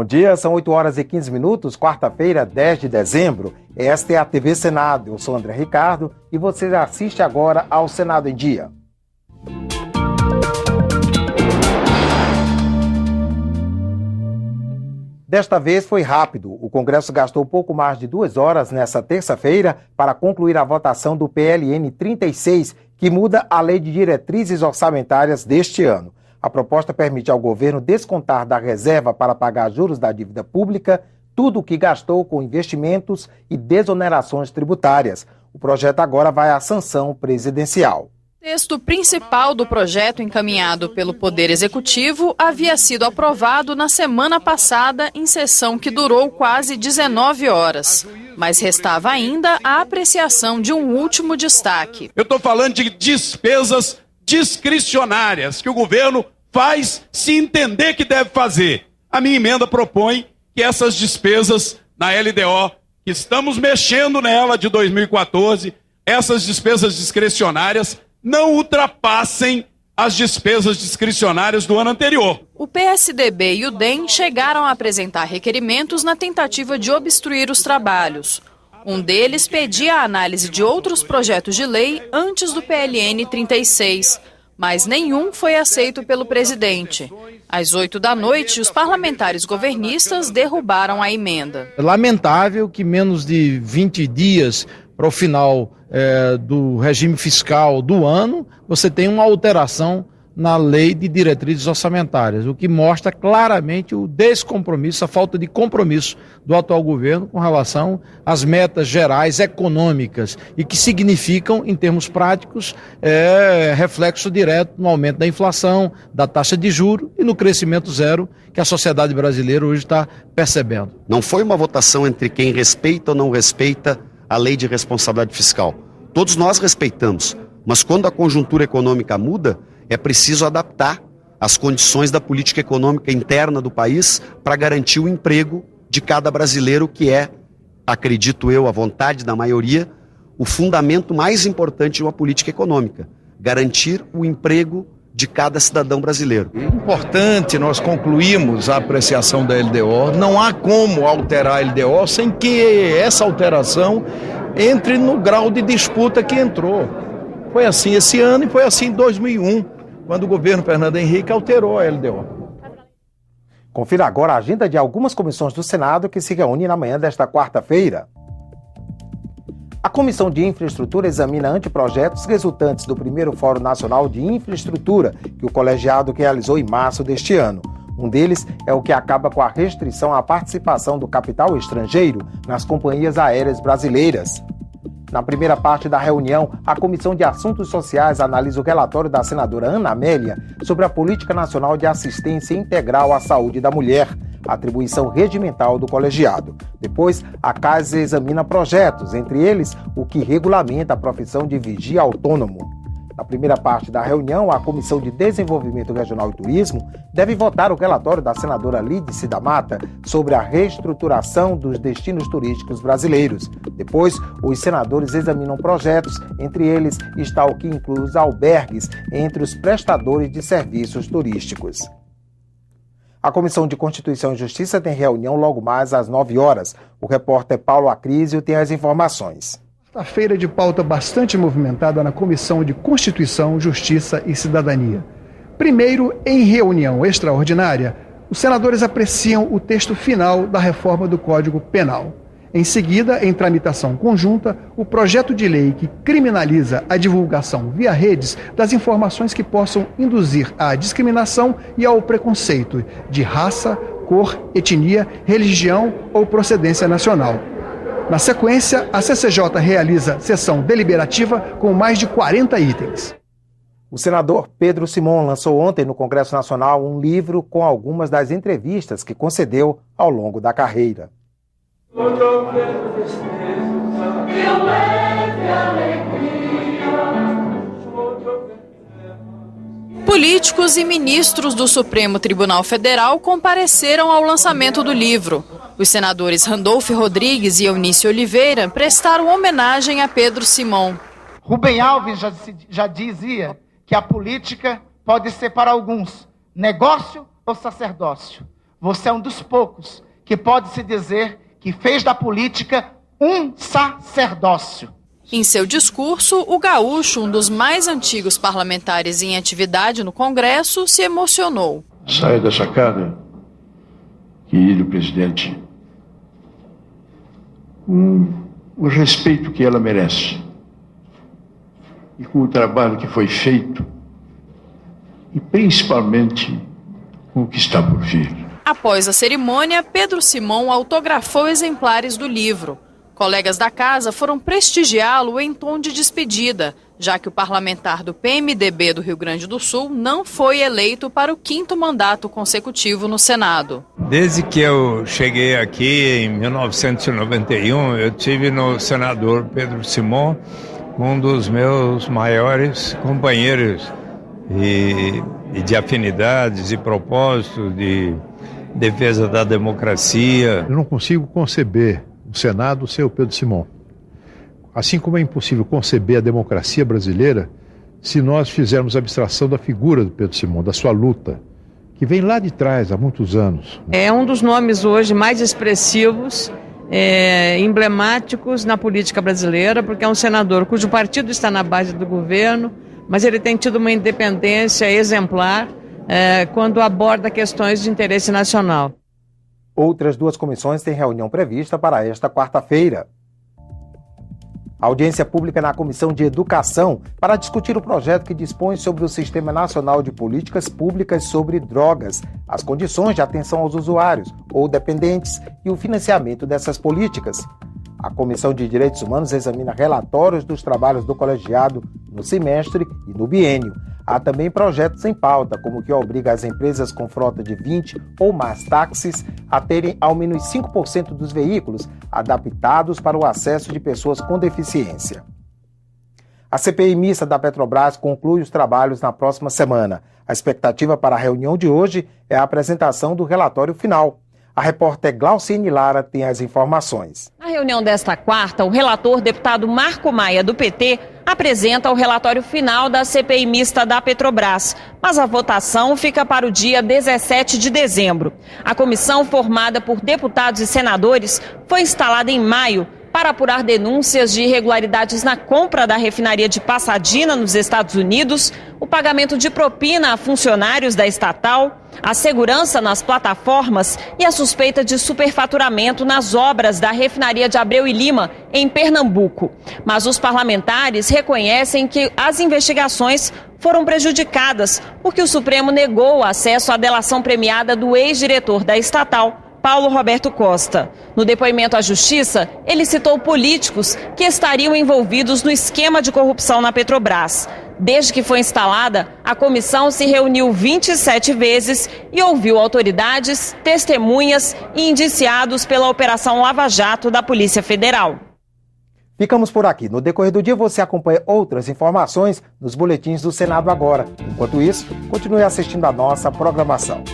Bom dia, são 8 horas e 15 minutos, quarta-feira, 10 de dezembro. Esta é a TV Senado. Eu sou André Ricardo e você assiste agora ao Senado em Dia. Desta vez foi rápido. O Congresso gastou pouco mais de 2 horas nesta terça-feira para concluir a votação do PLN 36, que muda a Lei de Diretrizes Orçamentárias deste ano. A proposta permite ao governo descontar da reserva para pagar juros da dívida pública tudo o que gastou com investimentos e desonerações tributárias. O projeto agora vai à sanção presidencial. O texto principal do projeto, encaminhado pelo Poder Executivo, havia sido aprovado na semana passada em sessão que durou quase 19 horas. Mas restava ainda a apreciação de um último destaque. Eu estou falando de despesas discricionárias que o governo faz se entender que deve fazer. A minha emenda propõe que essas despesas na LDO, que estamos mexendo nela de 2014, essas despesas discricionárias não ultrapassem as despesas discricionárias do ano anterior. O PSDB e o DEM chegaram a apresentar requerimentos na tentativa de obstruir os trabalhos. Um deles pedia a análise de outros projetos de lei antes do PLN 36, mas nenhum foi aceito pelo presidente. Às 8 da noite, os parlamentares governistas derrubaram a emenda. É lamentável que menos de 20 dias para o final do regime fiscal do ano, você tem uma alteração na lei de diretrizes orçamentárias, o que mostra claramente o descompromisso, a falta de compromisso do atual governo com relação às metas gerais econômicas e que significam, em termos práticos, reflexo direto no aumento da inflação, da taxa de juros e no crescimento zero que a sociedade brasileira hoje está percebendo. Não foi uma votação entre quem respeita ou não respeita a lei de responsabilidade fiscal. Todos nós respeitamos, mas quando a conjuntura econômica muda, é preciso adaptar as condições da política econômica interna do país para garantir o emprego de cada brasileiro, que é, acredito eu, a vontade da maioria, o fundamento mais importante de uma política econômica, garantir o emprego de cada cidadão brasileiro. É importante nós concluirmos a apreciação da LDO. Não há como alterar a LDO sem que essa alteração entre no grau de disputa que entrou. Foi assim esse ano e foi assim em 2001, quando o governo Fernando Henrique alterou a LDO. Confira agora a agenda de algumas comissões do Senado que se reúnem na manhã desta quarta-feira. A Comissão de Infraestrutura examina anteprojetos resultantes do primeiro Fórum Nacional de Infraestrutura, que o colegiado realizou em março deste ano. Um deles é o que acaba com a restrição à participação do capital estrangeiro nas companhias aéreas brasileiras. Na primeira parte da reunião, a Comissão de Assuntos Sociais analisa o relatório da senadora Ana Amélia sobre a Política Nacional de Assistência Integral à Saúde da Mulher, atribuição regimental do colegiado. Depois, a Casa examina projetos, entre eles o que regulamenta a profissão de vigia autônomo. Na primeira parte da reunião, a Comissão de Desenvolvimento Regional e Turismo deve votar o relatório da senadora Lídice da Mata sobre a reestruturação dos destinos turísticos brasileiros. Depois, os senadores examinam projetos, entre eles está o que inclui os albergues entre os prestadores de serviços turísticos. A Comissão de Constituição e Justiça tem reunião logo mais às 9 horas. O repórter Paulo Acrísio tem as informações. Quarta-feira de pauta bastante movimentada na Comissão de Constituição, Justiça e Cidadania. Primeiro, em reunião extraordinária, os senadores apreciam o texto final da reforma do Código Penal. Em seguida, em tramitação conjunta, o projeto de lei que criminaliza a divulgação via redes das informações que possam induzir à discriminação e ao preconceito de raça, cor, etnia, religião ou procedência nacional. Na sequência, a CCJ realiza sessão deliberativa com mais de 40 itens. O senador Pedro Simon lançou ontem no Congresso Nacional um livro com algumas das entrevistas que concedeu ao longo da carreira. Políticos e ministros do Supremo Tribunal Federal compareceram ao lançamento do livro. Os senadores Randolfo Rodrigues e Eunice Oliveira prestaram homenagem a Pedro Simon. Rubem Alves já dizia que a política pode ser para alguns negócio ou sacerdócio. você é um dos poucos que pode se dizer que fez da política um sacerdócio. Em seu discurso, o gaúcho, um dos mais antigos parlamentares em atividade no Congresso, se emocionou. Saia da sacada, querido presidente, com o respeito que ela merece e com o trabalho que foi feito e principalmente com o que está por vir. Após a cerimônia, Pedro Simão autografou exemplares do livro. Colegas da casa foram prestigiá-lo em tom de despedida, já que o parlamentar do PMDB do Rio Grande do Sul não foi eleito para o 5º mandato consecutivo no Senado. Desde que eu cheguei aqui em 1991, eu tive no senador Pedro Simão, um dos meus maiores companheiros e de afinidades e propósitos de defesa da democracia. Eu não consigo conceber o Senado sem o Pedro Simão. Assim como é impossível conceber a democracia brasileira se nós fizermos abstração da figura do Pedro Simão, da sua luta, que vem lá de trás, há muitos anos. É um dos nomes hoje mais expressivos, emblemáticos na política brasileira, porque é um senador cujo partido está na base do governo, mas ele tem tido uma independência exemplar quando aborda questões de interesse nacional. Outras 2 comissões têm reunião prevista para esta quarta-feira. A audiência pública na Comissão de Educação para discutir o projeto que dispõe sobre o Sistema Nacional de Políticas Públicas sobre Drogas, as condições de atenção aos usuários ou dependentes e o financiamento dessas políticas. A Comissão de Direitos Humanos examina relatórios dos trabalhos do colegiado no semestre e no biênio. Há também projetos em pauta, como o que obriga as empresas com frota de 20 ou mais táxis a terem ao menos 5% dos veículos adaptados para o acesso de pessoas com deficiência. A CPI mista da Petrobras conclui os trabalhos na próxima semana. A expectativa para a reunião de hoje é a apresentação do relatório final. A repórter Glauciene Lara tem as informações. Na reunião desta quarta, o relator deputado Marco Maia, do PT, apresenta o relatório final da CPI mista da Petrobras, mas a votação fica para o dia 17 de dezembro. A comissão, formada por deputados e senadores, foi instalada em maio para apurar denúncias de irregularidades na compra da refinaria de Pasadena, nos Estados Unidos, o pagamento de propina a funcionários da estatal, a segurança nas plataformas e a suspeita de superfaturamento nas obras da refinaria de Abreu e Lima, em Pernambuco. Mas os parlamentares reconhecem que as investigações foram prejudicadas porque o Supremo negou o acesso à delação premiada do ex-diretor da estatal, Paulo Roberto Costa. No depoimento à Justiça, ele citou políticos que estariam envolvidos no esquema de corrupção na Petrobras. Desde que foi instalada, a comissão se reuniu 27 vezes e ouviu autoridades, testemunhas e indiciados pela Operação Lava Jato da Polícia Federal. Ficamos por aqui. No decorrer do dia você acompanha outras informações nos boletins do Senado Agora. Enquanto isso, continue assistindo a nossa programação.